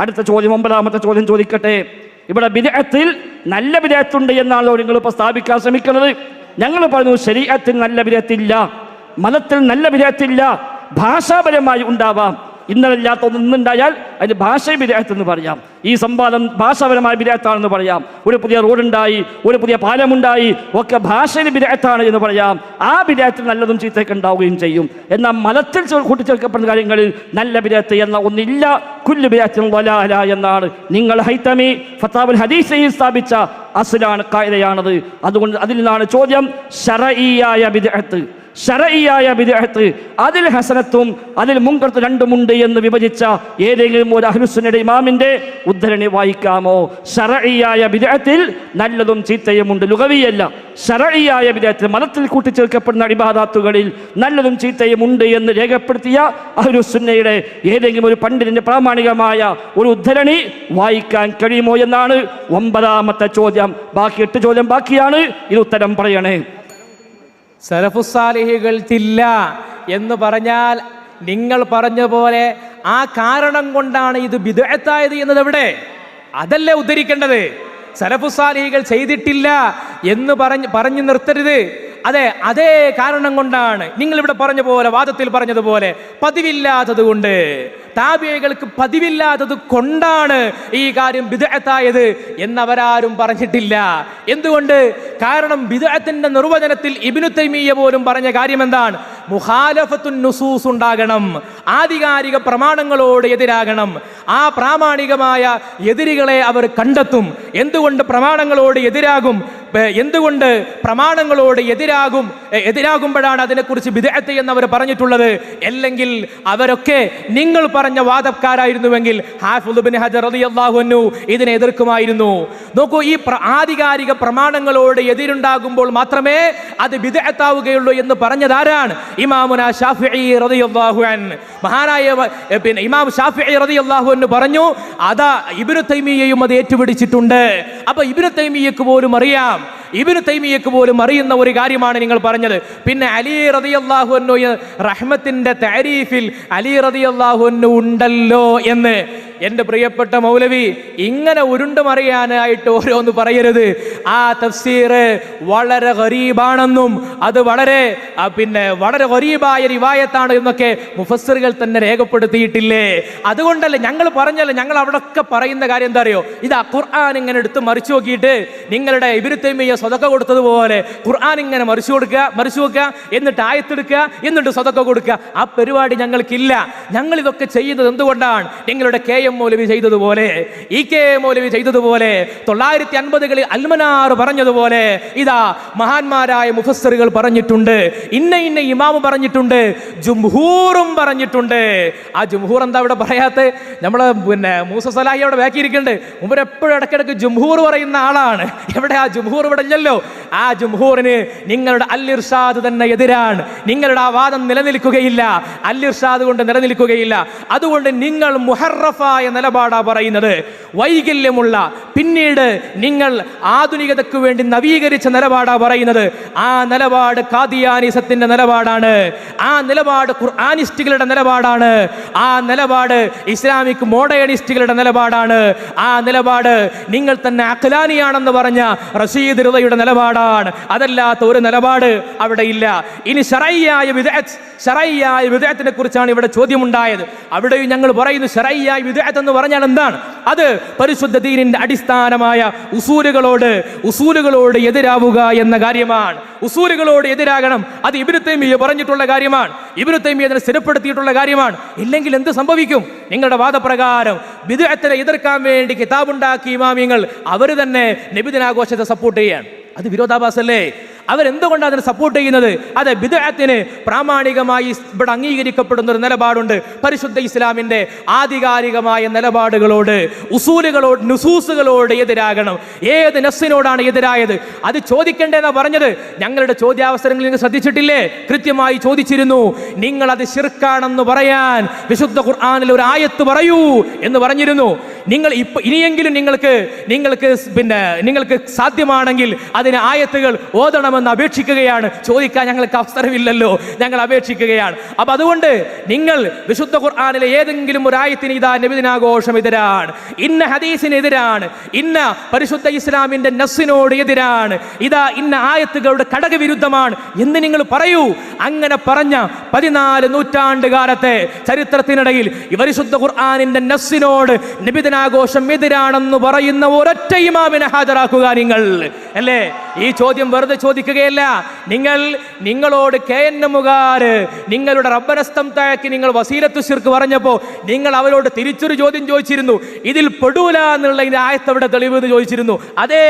അടുത്ത ചോദ്യം, 9ാമത്തെ ചോദ്യം ചോദിക്കട്ടെ. ഇവിടെ ബിദ്അത്തിൽ നല്ല ബിദ്അത്തുണ്ട് എന്നാണല്ലോ നിങ്ങളിപ്പോൾ സ്ഥാപിക്കാൻ ശ്രമിക്കുന്നത്. ഞങ്ങൾ പറഞ്ഞു ശരീഅത്തിൽ നല്ല ബിദ്അത്തില്ല, മതത്തിൽ നല്ല ബിദ്അത്തില്ല, ഭാഷാപരമായി ഉണ്ടാവാം. ഇന്നലല്ലാത്ത ഒന്നുണ്ടായാൽ അതിന് ഭാഷ ബിദ്അത്ത് എന്ന് പറയാം. ഈ സംവാദം ഭാഷാപരമായ ബിദ്അത്താണെന്ന് പറയാം. ഒരു പുതിയ റോഡുണ്ടായി, ഒരു പുതിയ പാലമുണ്ടായി, ഒക്കെ ഭാഷയിൽ ബിദ്അത്താണ് എന്ന് പറയാം. ആ ബിദ്അത്തിൽ നല്ലതും ചീത്തയൊക്കെ ഉണ്ടാവുകയും ചെയ്യും. എന്നാൽ മതത്തിൽ കൂട്ടിച്ചേർക്കപ്പെടുന്ന കാര്യങ്ങളിൽ നല്ല ബിദ്അത്ത് എന്ന ഒന്നില്ല. കുല്ലു ബിദ്അത്തിൻ ളലാല എന്നാണ് നിങ്ങൾ ഹൈതമി ഫതാവുൽ ഹദീസിൽ സ്ഥാപിച്ച അസ്ലാണ്, ഖായിദയാണത്. അതുകൊണ്ട് അതിൽ നിന്നാണ് ചോദ്യം. ശർഈയായ ബിദ്അത്ത്, ശർഈയായ ബിദ്അത്ത്, അതിൽ ഹസനത്തും അതിൽ മുൻകറും രണ്ടുമുണ്ട് എന്ന് വിഭജിച്ച ഏതെങ്കിലും ഒരു അഹ്ലുസുന്നയുടെ ഇമാമിന്റെ ഉദ്ധരണി വായിക്കാമോ? ശർഈയായ ബിദ്അത്തിൽ നല്ലതും ചീത്തയുമുണ്ട്, ലുഗവിയല്ല. ശർഈയായ ബിദ്അത്തിൽ മതത്തിൽ കൂട്ടിച്ചേർക്കപ്പെടുന്ന ഇബാദത്തുകളിൽ നല്ലതും ചീത്തയുമുണ്ട് എന്ന് രേഖപ്പെടുത്തിയ അഹ്ലുസുന്നയുടെ ഏതെങ്കിലും ഒരു പണ്ഡിതന്റെ പ്രാമാണികമായ ഒരു ഉദ്ധരണി വായിക്കാൻ കഴിയുമോ എന്നാണ് 9ാമത്തെ ചോദ്യം. ബാക്കി 8 ചോദ്യം ബാക്കിയാണ്. ഇത് ഉത്തരം പറയണേ. സലഫുസ്സാലിഹികൾ ഇല്ല എന്ന് പറഞ്ഞാൽ നിങ്ങൾ പറഞ്ഞ പോലെ ആ കാരണം കൊണ്ടാണ് ഇത് ബിദ്അത്തായത് എന്നത് എവിടെ? അതല്ലേ ഉദ്ധരിക്കേണ്ടത്. സലഫുസ്സാലിഹികൾ ചെയ്തിട്ടില്ല എന്ന് പറഞ്ഞു നിർത്തരുത്. അതേ കാരണം കൊണ്ടാണ് നിങ്ങളിവിടെ പറഞ്ഞ പോലെ, വാദത്തിൽ പറഞ്ഞതുപോലെ പതിവില്ലാത്തത് കൊണ്ട്, താബിഈകൾക്ക് പതിവില്ലാത്തത് കൊണ്ടാണ് ഈ കാര്യം ബിദ്അത്തായത് എന്നവരാരും പറഞ്ഞിട്ടില്ല. എന്തുകൊണ്ട്? കാരണം ബിദ്അത്തിന്റെ നിർവചനത്തിൽ ഇബ്നു തൈമിയ്യ പോലും പറഞ്ഞ കാര്യം എന്താണ്? മുഖാലഫത്തുൻ നുസൂസ് ഉണ്ടാകണം, ആധികാരിക പ്രമാണങ്ങളോട് എതിരാകണം. ആ പ്രാമാണികമായ എതിരികളെ അവർ കണ്ടെത്തും. എന്തുകൊണ്ട് പ്രമാണങ്ങളോട് എതിരാകും? എന്തുകൊണ്ട് പ്രമാണങ്ങളോട് എതിരാകുമ്പോഴാണ് അതിനെക്കുറിച്ച് ബിദ്അത്ത് എന്നവർ പറഞ്ഞിട്ടുള്ളത്. അല്ലെങ്കിൽ അവരൊക്കെ നിങ്ങൾ പറഞ്ഞ വാദക്കാരായിരുന്നുവെങ്കിൽ ഹാഫിദ് ഇബ്നു ഹജർ റളിയല്ലാഹു അൻഹു ഇതിനെ എതിർക്കുമായിരുന്നു. നോക്കൂ, ഈ ആധികാരിക പ്രമാണങ്ങളോട് എതിരുണ്ടാകുമ്പോൾ മാത്രമേ അത് ബിദ്അത്താവുകയുള്ളൂ എന്ന് പറഞ്ഞതാരാണ്? ഇമാമുന ശാഫിഈ റളിയല്ലാഹു അൻഹു. മഹാനായ ഇമാം ശാഫിഈ റളിയല്ലാഹു അൻഹു പറഞ്ഞു, അതാ ഇബ്നു തൈമിയ്യയും അത് ഏറ്റുപിടിച്ചിട്ടുണ്ട്. അപ്പൊ ഇബ്നു തൈമിയ്യക്ക് പോലും അറിയാം, ഇബ്നു തൈമിയ്യക്ക് പോലും അറിയുന്ന ഒരു കാര്യമാണ് നിങ്ങൾ പറഞ്ഞത്. പിന്നെ അലി റളിയല്ലാഹു അൻഹു റഹ്മത്തിന്റെ തഅരീഫിൽ അലി റളിയല്ലാഹു അൻഹു ഉണ്ടല്ലോ എന്ന്. എൻ്റെ പ്രിയപ്പെട്ട മൗലവി, ഇങ്ങനെ ഉരുണ്ടുമറിയാനായിട്ട് ഓരോന്ന് പറയരുത്. ആ തഫ്സീർ വളരെ ഗരീബാണെന്നും അത് വളരെ ഗരീബായ റിവായത്താണ് എന്നൊക്കെ മുഫസ്സിറുകൾ തന്നെ രേഖപ്പെടുത്തിയിട്ടില്ലേ? അതുകൊണ്ടല്ലേ ഞങ്ങൾ പറഞ്ഞല്ലേ, ഞങ്ങൾ അവിടെയൊക്കെ പറയുന്ന കാര്യം എന്താ അറിയോ? ഇതാ ഖുർആൻ ഇങ്ങനെ എടുത്ത് മറിച്ചു നോക്കിയിട്ട് നിങ്ങളുടെ ഇബ്നു തൈമിയ്യ സദഖ കൊടുത്തതുപോലെ ഖുർആൻ ഇങ്ങനെ മറിച്ചു വെക്കുക, എന്നിട്ട് ആയത്തെടുക്കുക, എന്നിട്ട് സദഖ കൊടുക്കുക. ആ പരിപാടി ഞങ്ങൾക്കില്ല. ഞങ്ങൾ ഇതൊക്കെ ചെയ്യുന്നത് എന്തുകൊണ്ടാണ്? നിങ്ങളുടെ KM മൗലവി ചെയ്തതുപോലെ, EK മൗലവി ചെയ്തതുപോലെ, 950കളിൽ അൽമനാർ പറഞ്ഞതുപോലെ, ഇതാ മഹാന്മാരായ മുഫസ്സിറുകൾ പറഞ്ഞിട്ടുണ്ട്, ഇന്ന ഇമാം പറഞ്ഞിട്ടുണ്ട്, ജുംഹൂറും പറഞ്ഞിട്ടുണ്ട്. ആ ജുംഹൂർ എന്താ ഇവിടെ പറയാത്ത? നമ്മളെ മൂസ സലാഹി അവിടെ ബാക്കിയിരിക്കുന്നുണ്ട്. മുമ്പ് എപ്പോഴും ഇടയ്ക്കിടയ്ക്ക് ജുംഹൂർ പറയുന്ന ആളാണ്. എവിടെ ആ ജുംഹൂർ? ഇവിടെ ഇല്ലല്ലോ. ആ ജുംഹൂറിന് നിങ്ങളുടെ അൽ-ഇർഷാദ് തന്നെ എതിരാണ്. നിങ്ങളുടെ ആ വാദം നിലനിൽക്കുകയില്ല, അൽ-ഇർഷാദ് കൊണ്ട് നിലനിൽക്കുകയില്ല. അതുകൊണ്ട് നിങ്ങൾ മുഹറഫായ നിലപാടാ പറയുന്നത്, വൈകല്യമുള്ള, പിന്നീട് നിങ്ങൾ ആധുനികതയ്ക്ക് വേണ്ടി നവീകരിച്ച നിലപാടാ പറയുന്നത്. ആ നിലപാട് ഖാദിയാനിസത്തിന്റെ നിലപാടാണ്. ആ നിലപാട് ഖുർആനിസ്റ്റുകളുടെ നിലപാടാണ്. ആ നിലപാട് ഇസ്ലാമിക് മോഡേണിസ്റ്റുകളുടെ നിലപാടാണ്. ആ നിലപാട് നിങ്ങൾ തന്നെ അഖ്ലാനിയാണെന്ന് പറഞ്ഞ റഷീദ് റിളയുടെ നിലപാടാണ്. അതല്ലാത്ത ഒരു നിലപാട് അവിടെ ഇല്ല. ഇനി ശർഈയായ ബിദ്അത്തിനെ കുറിച്ചാണ് ഇവിടെ ചോദ്യമുണ്ടായത്. അവിടെയും ഞങ്ങൾ പറയുന്നു, ശർഈയായ ബിദ്അത്ത് എന്ന് പറഞ്ഞാൽ എന്താണ്? അത് പരിശുദ്ധ ദീനിന്റെ അടിസ്ഥാനമായ ഉസൂലുകളോട് എതിരാവുക എന്ന കാര്യമാണ്. ഉസൂലുകളോട് എതിരാകണം. അത് ഇബ്നു തൈമിയ്യ പറഞ്ഞിട്ടുള്ള കാര്യമാണ്. ഇബ്നു തൈമിയ്യ അതിനെ സ്ഥിരപ്പെടുത്തിയിട്ടുള്ള കാര്യമാണ്. ഇല്ലെങ്കിൽ എന്ത് സംഭവിക്കും? നിങ്ങളുടെ വാദപ്രകാരം ബിദ്അത്തിനെ എതിർക്കാൻ വേണ്ടി കിതാബുണ്ടാക്കിയ ഇമാമിങ്ങൾ അവർ തന്നെ നബിദിനാഘോഷത്തെ സപ്പോർട്ട് ചെയ്യാണ്. അത് വിരോധാഭാസല്ലേ? അവരെന്തുകൊണ്ടാണ് അതിനെ സപ്പോർട്ട് ചെയ്യുന്നത്? അതെ, ബിദ്അത്തിന് പ്രാമാണികമായി ഇവിടെ അംഗീകരിക്കപ്പെടുന്ന ഒരു നിലപാടുണ്ട്. പരിശുദ്ധ ഇസ്ലാമിന്റെ ആധികാരികമായ നിലപാടുകളോട്, ഉസൂലുകളോട്, നുസൂസുകളോട് എതിരാകണം. ഏത് നസ്സിനോടാണ് എതിരായത്? അത് ചോദിക്കേണ്ടതെന്നാ പറഞ്ഞത്. ഞങ്ങളുടെ ചോദ്യാവസരങ്ങൾ നിങ്ങൾ ശ്രദ്ധിച്ചിട്ടില്ലേ? കൃത്യമായി ചോദിച്ചിരുന്നു. നിങ്ങൾ അത് ശിർക്കാണെന്ന് പറയാൻ വിശുദ്ധ ഖുർആനിൽ ഒരു ആയത്ത് പറയൂ എന്ന് പറഞ്ഞിരുന്നു. നിങ്ങൾ ഇനിയെങ്കിലും നിങ്ങൾക്ക് സാധ്യമാണെങ്കിൽ അതിന് ആയത്തുകൾ ഓതണമെന്ന് അപേക്ഷിക്കുകയാണ്. ചോദിക്കാൻ ഞങ്ങൾക്ക് അവസരമില്ലല്ലോ, ഞങ്ങൾ അപേക്ഷിക്കുകയാണ്. അപ്പൊ അതുകൊണ്ട് നിങ്ങൾ വിശുദ്ധ ഖുർആനിലെ ഏതെങ്കിലും ഒരു ആയത്തിന് ഇതാ നബിദിനാഘോഷം എതിരാണ്, ഇന്ന ഹദീസിന് എതിരാണ്, ഇന്ന പരിശുദ്ധ ഇസ്ലാമിന്റെ നസ്സിനോട് എതിരാണ്, ഇതാ ഇന്ന ആയത്തുകളുടെ ഘടകവിരുദ്ധമാണ് എന്ന് നിങ്ങൾ പറയൂ. അങ്ങനെ പറഞ്ഞ 14 നൂറ്റാണ്ട് കാലത്തെ ചരിത്രത്തിനിടയിൽ പരിശുദ്ധ ഖുർആനിന്റെ നസ്സിനോട് നബിദിനാഘോഷം എതിരാണെന്ന് പറയുന്ന ഒരൊറ്റ ഇമാമിനെ ഹാജരാക്കുക നിങ്ങൾ, അല്ലേ? ഈ ചോദ്യം വെറുതെ ചോദിക്കുകയല്ല. നിങ്ങളോട് KNMകാര് നിങ്ങളുടെ റബ്ബനസ്തംതാക്കി നിങ്ങൾ വസീലത്തു ശിർക്ക് പറഞ്ഞപ്പോൾ നിങ്ങൾ അവരോട് തിരിച്ചൊരു ചോദ്യം ചോദിച്ചിരുന്നു, ഇതിൽ പെടൂല എന്നുള്ള ആയത്തെവിടെ തെളിവ് എന്ന് ചോദിച്ചിരുന്നു. അതേ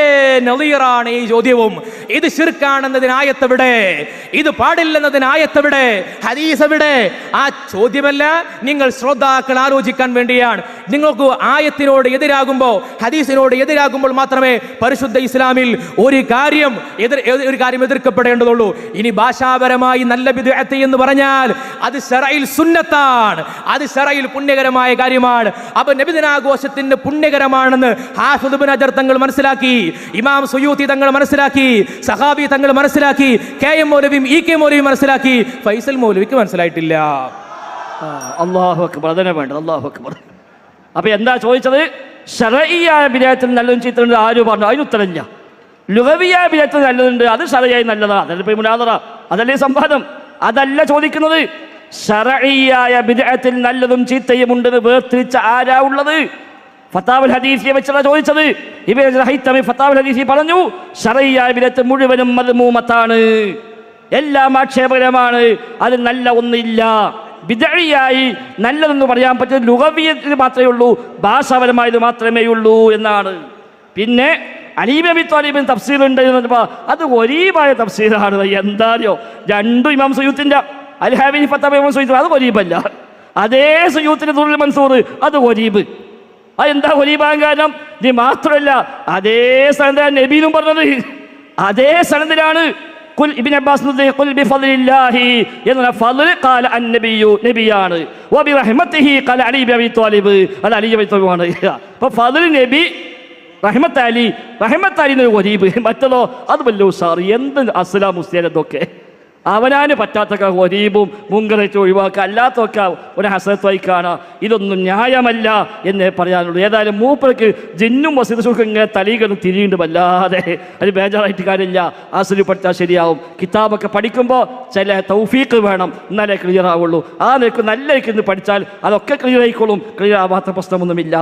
നളീറാണ് ഈ ചോദ്യവും. ഇത് ശിർക്കാണെന്നതിന് ആയത്തെവിടെ? ഇത് പാടില്ലെന്നതിന് ആയത്തെവിടെ? ഹദീസ് എവിടെ? ആ ചോദ്യമല്ല, നിങ്ങൾ ശ്രോതാക്കൾ ആലോചിക്കാൻ വേണ്ടിയാണ്. നിങ്ങൾക്ക് ആയത്തിനോട് എതിരാകുമ്പോൾ, ഹദീസിനോട് എതിരാകുമ്പോൾ മാത്രമേ പരിശുദ്ധ ഇസ്ലാമിൽ ഒരു കാര്യം എതിർക്കപ്പെടേണ്ടതുള്ളൂ. ഇനി ഭാഷാപരമായി നല്ല ബിദ്അത്ത് എന്ന് പറഞ്ഞാൽ അത് ശറഇൽ സുന്നത്താണ്, അത് ശറഇൽ പുണ്യകരമായ കാര്യമാണ്. അപ്പൊ നബിദിനാഘോഷത്തിന് പുണ്യകരമാണെന്ന് ഹാഫിദ് ഇബ്നു ഹജർ തങ്ങൾ മനസ്സിലാക്കി, ഇമാം സുയൂത്തി തങ്ങൾ മനസ്സിലാക്കി, സഹാബി തങ്ങൾ മനസ്സിലാക്കി, KM മൗലവിയും EK മൗലവിയും മനസ്സിലാക്കി, ഫൈസൽ മൗലവിക്ക് മനസ്സിലായിട്ടില്ല. അല്ലാഹു അക്ബർ. അതിനെ വേണ്ട, അല്ലാഹു അക്ബർ. അപ്പൊ എന്താ ചോദിച്ചത്? ശറഈയായ ബിദ്അത്തിൽ നല്ലതും ചീത്തയുണ്ട് ആരും പറഞ്ഞു, അതിന് ഉത്തരമില്ല. ലുഗവിയായ ബിദ്അത്തിൽ നല്ലതുണ്ട്, അത് ശറഈയായി നല്ലതാണ്. അതല്ലേ ഇപ്പൊ മുനാദറ, അതല്ലേ സംവാദം? അതല്ല ചോദിക്കുന്നത്. ശറഈയായ ബിദ്അത്തിൽ നല്ലതും ചീത്തയും ഉണ്ടെന്ന് വേർതിരിച്ച ആരാ ഉള്ളത്? ഫത്താവുൽ ഹദീസിയെ വെച്ചാണ് ചോദിച്ചത്. ഇബ്നു ഹൈതമി ഫത്താവുൽ ഹദീസി പറഞ്ഞു, ശറഈയായ ബിദ്അത്ത് മുഴുവനും മദ്മൂമത്താണ്, എല്ലാം ആക്ഷേപകരമാണ്, അത് നല്ല ഒന്നില്ല. ബിദ്അയായി നല്ലതെന്ന് പറയാൻ പറ്റുന്നത് ലുഗവിയത്തിൽ മാത്രമേ ഉള്ളൂ, ഭാഷാപരമായത് മാത്രമേ ഉള്ളൂ എന്നാണ്. പിന്നെ അലി ഇബ്നു അബീ ത്വാലിബിന് തഫ്സീർ ഉണ്ട് എന്ന് പറഞ്ഞപ്പോൾ അത് ഗരീബായ തഫ്സീറാണ്. എന്താറിയോ? രണ്ടും ഇമാം സുയൂത്തിന്റെ അൽ ഹാബിനി ഫത്താബ ഇമാം സുയൂത്ത്, അത് ഗരീബല്ല. അതേ സുയൂത്തിന്റെ ദുറുൽ മൻസൂർ, അത് ഗരീബ്. അതെന്താ ഗരീബാൻ കാരണം? ഇത് മാത്രമല്ല, അതേ സനദിലാണ് നബിയും പറഞ്ഞത്, അതേ സനദിലാണ് കുൽ ഇബ്നു അബ്ബാസ് കുൽ ബിഫദ്ലില്ലാഹി എന്ന ഫദ്ൽ ഖാല അന്നബിയു, നബിയാണ്. വബിറഹ്മതിഹി ഖാല അലി ഇബ്നു അബീ ത്വാലിബ്, അത് അലി ഇബ്നു അബീ ത്വാലിബാണ്. അപ്പോൾ ഫദ്ൽ നബി, റഹ്മത്ത് അലി എന്നൊരു ഗരീബ്, മറ്റതോ അത് വല്ല ഉഷാർ. എന്ത് അസ്ലാം മുസ്ലിം എന്തൊക്കെ അവനാന് പറ്റാത്തൊക്കെ ഗരീബും മുങ്കറച്ച് ഒഴിവാക്കുക, അല്ലാത്തൊക്കെ ഒരു ഹസരത്തായി കാണാം. ഇതൊന്നും ന്യായമല്ല എന്നേ പറയാനുള്ളൂ. ഏതായാലും മൂപ്പർക്ക് ജിന്നും വസീദും ഇങ്ങനെ തലീകന്ന് തിരിയുണ്ട്, വല്ലാതെ അത് ബേജാറായിട്ട് കാര്യമില്ല. ആസ്വദി പഠിച്ചാൽ ശരിയാവും. കിതാബൊക്കെ പഠിക്കുമ്പോൾ ചില തൗഫീഖ് വേണം, എന്നാലേ ക്ലിയർ ആവുള്ളൂ. ആ നിലക്ക് നല്ല പഠിച്ചാൽ അതൊക്കെ ക്ലിയർ ആയിക്കോളും. ക്ലിയർ ആവാത്ത പ്രശ്നമൊന്നുമില്ല.